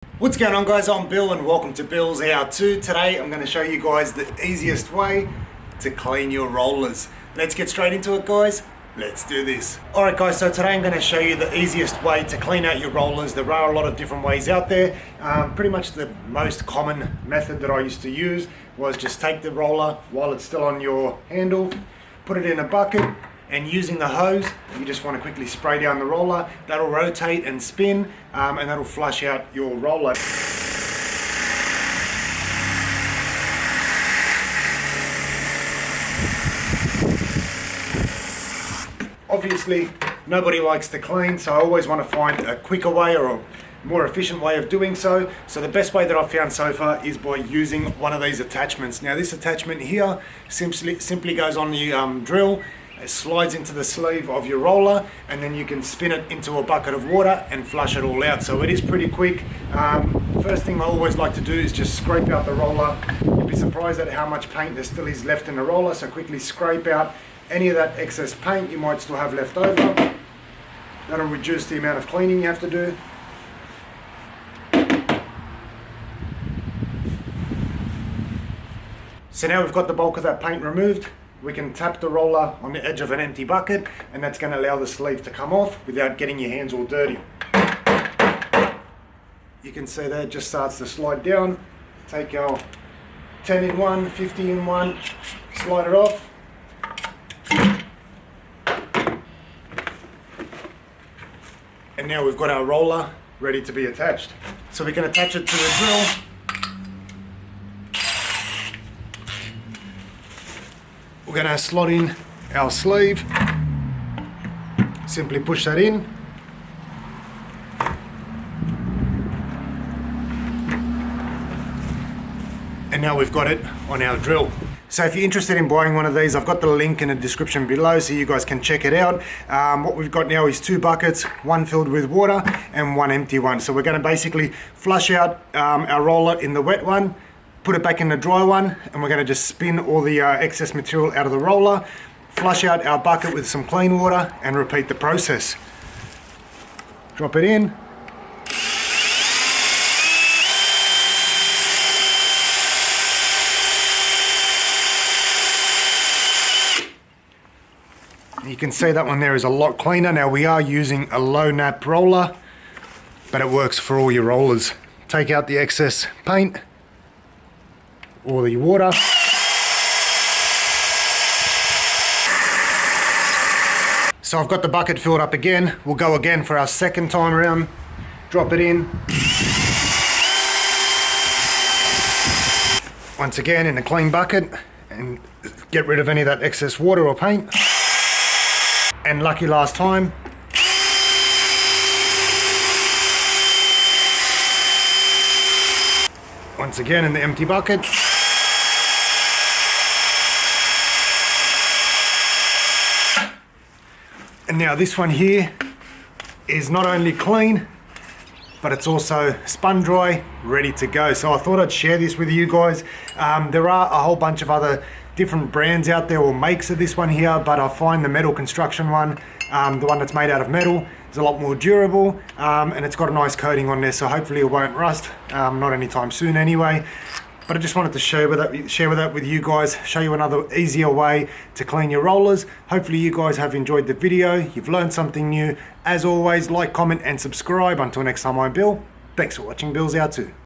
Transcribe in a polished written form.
What's going on, guys? I'm Bill and welcome to Bill's How-To. Today I'm going to show you guys the easiest way to clean your rollers. Let's get straight into it, guys. Let's do this. Alright guys, so today I'm going to show you the easiest way to clean out your rollers. There are a lot of different ways out there. Pretty much the most common method that I used to use was just take the roller while it's still on your handle, put it in a bucket, and using the hose, you just want to quickly spray down the roller. That'll rotate and spin, and that'll flush out your roller. Obviously, nobody likes to clean, so I always want to find a quicker way or a more efficient way of doing so. So the best way that I've found so far is by using one of these attachments. Now this attachment here simply goes on the drill. It slides into the sleeve of your roller, and then you can spin it into a bucket of water and flush it all out. So it is pretty quick. First thing I always like to do is just scrape out the roller. You'd be surprised at how much paint there still is left in the roller, so quickly scrape out any of that excess paint you might still have left over. That'll reduce the amount of cleaning you have to do. So now we've got the bulk of that paint removed. We can tap the roller on the edge of an empty bucket, and that's going to allow the sleeve to come off without getting your hands all dirty. You can see that it just starts to slide down. Take our 10 in one, 50 in one, slide it off. And now we've got our roller ready to be attached. So we can attach it to the drill. We're going to slot in our sleeve, simply push that in, and now we've got it on our drill. So if you're interested in buying one of these, I've got the link in the description below so you guys can check it out. What we've got now is two buckets, one filled with water and one empty one. So we're going to basically flush out our roller in the wet one, put it back in the dry one, and we're going to just spin all the excess material out of the roller, flush out our bucket with some clean water, and repeat the process. Drop it in. You can see that one there is a lot cleaner. Now we are using a low nap roller, but it works for all your rollers. Take out the excess paint or the water. So I've got the bucket filled up again. We'll go again for our second time around. Drop it in. Once again in a clean bucket, and get rid of any of that excess water or paint. And lucky last time. Once again in the empty bucket. And now this one here is not only clean, but it's also spun dry, ready to go. So I thought I'd share this with you guys. There are a whole bunch of other different brands out there or makes of this one here, but I find the metal construction one, the one that's made out of metal, is a lot more durable, and it's got a nice coating on there, so hopefully it won't rust, not anytime soon anyway. But I just wanted to share that with you guys, show you another easier way to clean your rollers. Hopefully you guys have enjoyed the video, you've learned something new. As always, like, comment and subscribe. Until next time, I'm Bill. Thanks for watching Bill's How-To.